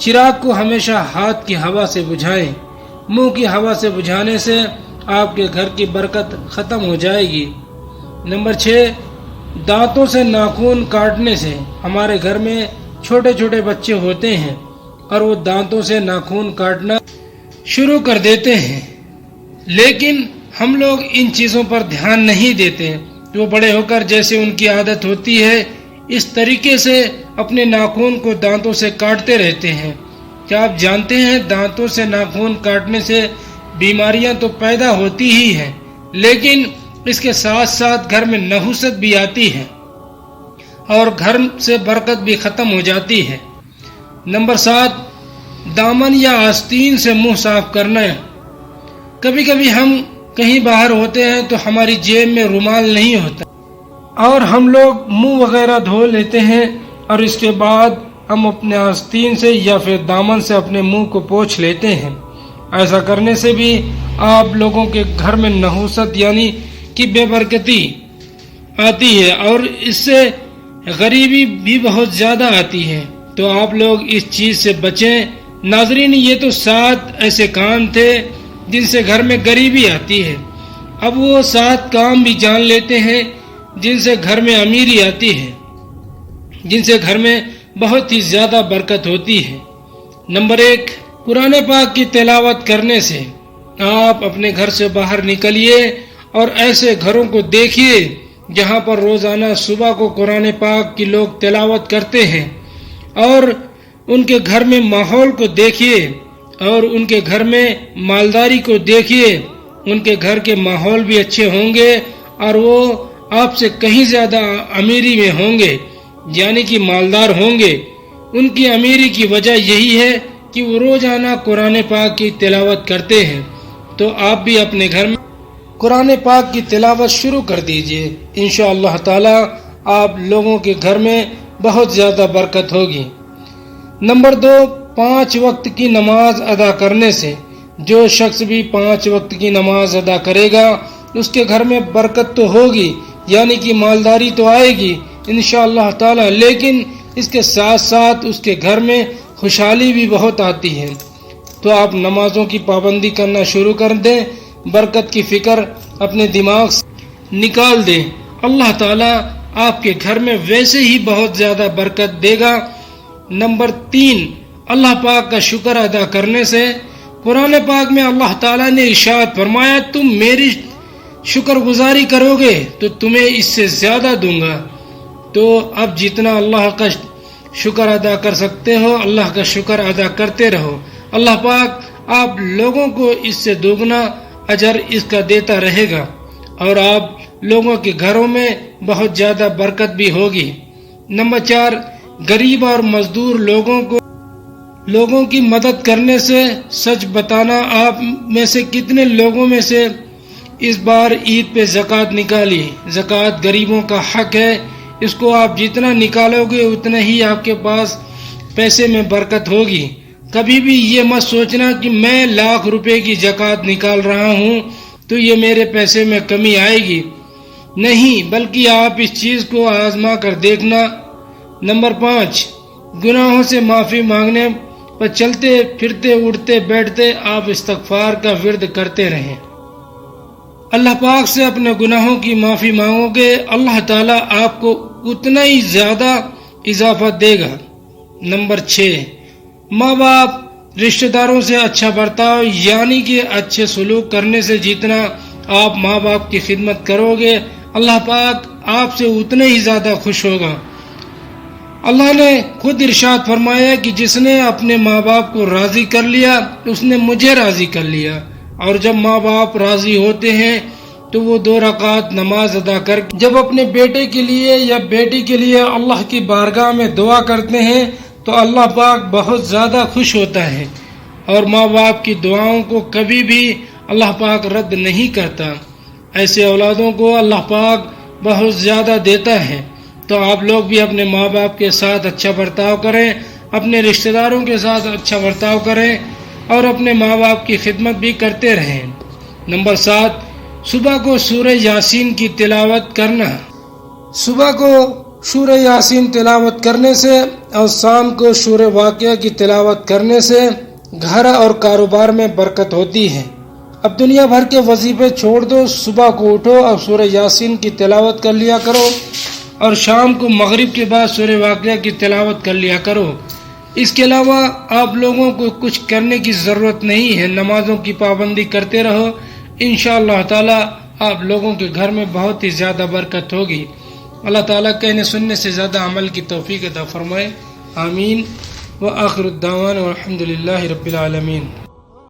چراغ کو ہمیشہ ہاتھ کی ہوا سے بجھائیں، منہ کی ہوا سے بجھانے سے آپ کے گھر کی برکت ختم ہو جائے گی۔ نمبر 6، دانتوں سے ناخن کاٹنے سے۔ ہمارے گھر میں چھوٹے چھوٹے بچے ہوتے ہیں اور وہ دانتوں سے ناخن کاٹنا شروع کر دیتے ہیں، لیکن ہم لوگ ان چیزوں پر دھیان نہیں دیتے۔ وہ بڑے ہو کر جیسے ان کی عادت ہوتی ہے اس طریقے سے اپنے ناخن کو دانتوں سے کاٹتے رہتے ہیں۔ کیا آپ جانتے ہیں دانتوں سے ناخن کاٹنے سے بیماریاں تو پیدا ہوتی ہی ہیں، لیکن اس کے ساتھ ساتھ گھر میں نحوست بھی آتی ہے اور گھر سے برکت بھی ختم ہو جاتی ہے۔ نمبر 7، دامن یا آستین سے منہ صاف کرنا۔ کبھی کبھی ہم کہیں باہر ہوتے ہیں تو ہماری جیب میں رومال نہیں ہوتا اور ہم لوگ منہ وغیرہ دھو لیتے ہیں اور اس کے بعد ہم اپنے آستین سے یا پھر دامن سے اپنے منہ کو پوچھ لیتے ہیں۔ ایسا کرنے سے بھی آپ لوگوں کے گھر میں نحوست یعنی کہ بے برکتی آتی ہے اور اس سے غریبی بھی بہت زیادہ آتی ہے، تو آپ لوگ اس چیز سے بچیں۔ ناظرین، یہ تو 7 ایسے کام تھے جن سے گھر میں غریبی آتی ہے۔ اب وہ 7 کام بھی جان لیتے ہیں جن سے گھر میں امیری آتی ہے، جن سے گھر میں بہت ہی زیادہ برکت ہوتی ہے۔ نمبر 1، قرآن پاک کی تلاوت کرنے سے۔ آپ اپنے گھر سے باہر نکلیے اور ایسے گھروں کو دیکھیے جہاں پر روزانہ صبح کو قرآن پاک کی لوگ تلاوت کرتے ہیں، اور ان کے گھر میں ماحول کو دیکھیے اور ان کے گھر میں مالداری کو دیکھیے۔ ان کے گھر کے ماحول بھی اچھے ہوں گے اور وہ آپ سے کہیں زیادہ امیری میں ہوں گے، یعنی کہ مالدار ہوں گے۔ ان کی امیری کی وجہ یہی ہے کہ وہ روزانہ قرآن پاک کی تلاوت کرتے ہیں۔ تو آپ بھی اپنے گھر میں قرآن پاک کی تلاوت شروع کر دیجئے، انشاءاللہ تعالی آپ لوگوں کے گھر میں بہت زیادہ برکت ہوگی۔ نمبر 2، 5 وقت کی نماز ادا کرنے سے۔ جو شخص بھی 5 وقت کی نماز ادا کرے گا اس کے گھر میں برکت تو ہوگی، یعنی کہ مالداری تو آئے گی انشاءاللہ تعالی، لیکن اس کے ساتھ ساتھ اس کے گھر میں خوشحالی بھی بہت آتی ہے۔ تو آپ نمازوں کی پابندی کرنا شروع کر دیں، برکت کی فکر اپنے دماغ سے نکال دیں، اللہ تعالیٰ آپ کے گھر میں ویسے ہی بہت زیادہ برکت دے گا۔ نمبر 3، اللہ پاک کا شکر ادا کرنے سے۔ قرآن پاک میں اللہ تعالیٰ نے ارشاد فرمایا، تم میری شکر گزاری کرو گے تو تمہیں اس سے زیادہ دوں گا۔ تو اب جتنا اللہ کا شکر ادا کر سکتے ہو اللہ کا شکر ادا کرتے رہو، اللہ پاک آپ لوگوں کو اس سے دوگنا اجر اس کا دیتا رہے گا اور آپ لوگوں کے گھروں میں بہت زیادہ برکت بھی ہوگی۔ نمبر 4، غریب اور مزدور لوگوں کی مدد کرنے سے۔ سچ بتانا، آپ میں سے کتنے لوگوں میں سے اس بار عید پہ زکوٰۃ نکالی؟ زکوٰۃ غریبوں کا حق ہے، اس کو آپ جتنا نکالو گے اتنا ہی آپ کے پاس پیسے میں برکت ہوگی۔ کبھی بھی یہ مت سوچنا کہ میں لاکھ روپے کی زکوٰۃ نکال رہا ہوں تو یہ میرے پیسے میں کمی آئے گی، نہیں، بلکہ آپ اس چیز کو آزما کر دیکھنا۔ نمبر 5، گناہوں سے معافی مانگنے پر چلتے پھرتے اٹھتے بیٹھتے آپ استغفار کا ورد کرتے رہیں۔ اللہ پاک سے اپنے گناہوں کی معافی مانگو گے، اللہ تعالیٰ آپ کو اتنا ہی زیادہ اضافہ دے گا۔ نمبر 6، ماں باپ رشتہ داروں سے اچھا برتاؤ، یعنی کہ اچھے سلوک کرنے سے جتنا آپ ماں باپ کی خدمت کرو گے اللہ پاک آپ سے اتنے ہی زیادہ خوش ہوگا۔ اللہ نے خود ارشاد فرمایا کہ جس نے اپنے ماں باپ کو راضی کر لیا اس نے مجھے راضی کر لیا، اور جب ماں باپ راضی ہوتے ہیں تو وہ 2 رکعت نماز ادا کر جب اپنے بیٹے کے لیے یا بیٹی کے لیے اللہ کی بارگاہ میں دعا کرتے ہیں تو اللہ پاک بہت زیادہ خوش ہوتا ہے، اور ماں باپ کی دعاؤں کو کبھی بھی اللہ پاک رد نہیں کرتا۔ ایسے اولادوں کو اللہ پاک بہت زیادہ دیتا ہے۔ تو آپ لوگ بھی اپنے ماں باپ کے ساتھ اچھا برتاؤ کریں، اپنے رشتہ داروں کے ساتھ اچھا برتاؤ کریں اور اپنے ماں باپ کی خدمت بھی کرتے رہیں۔ نمبر 7، صبح کو سورہ یاسین کی تلاوت کرنا۔ صبح کو سورہ یاسین تلاوت کرنے سے اور شام کو سورہ واقعہ کی تلاوت کرنے سے گھر اور کاروبار میں برکت ہوتی ہے۔ اب دنیا بھر کے وظیفے چھوڑ دو، صبح کو اٹھو اور سورہ یاسین کی تلاوت کر لیا کرو، اور شام کو مغرب کے بعد سورہ واقعہ کی تلاوت کر لیا کرو۔ اس کے علاوہ آپ لوگوں کو کچھ کرنے کی ضرورت نہیں ہے، نمازوں کی پابندی کرتے رہو، انشاءاللہ تعالی آپ لوگوں کے گھر میں بہت ہی زیادہ برکت ہوگی۔ اللہ تعالیٰ کہنے سننے سے زیادہ عمل کی توفیق عطا فرمائے، آمین۔ وآخر الدعوان والحمد للہ رب العالمین۔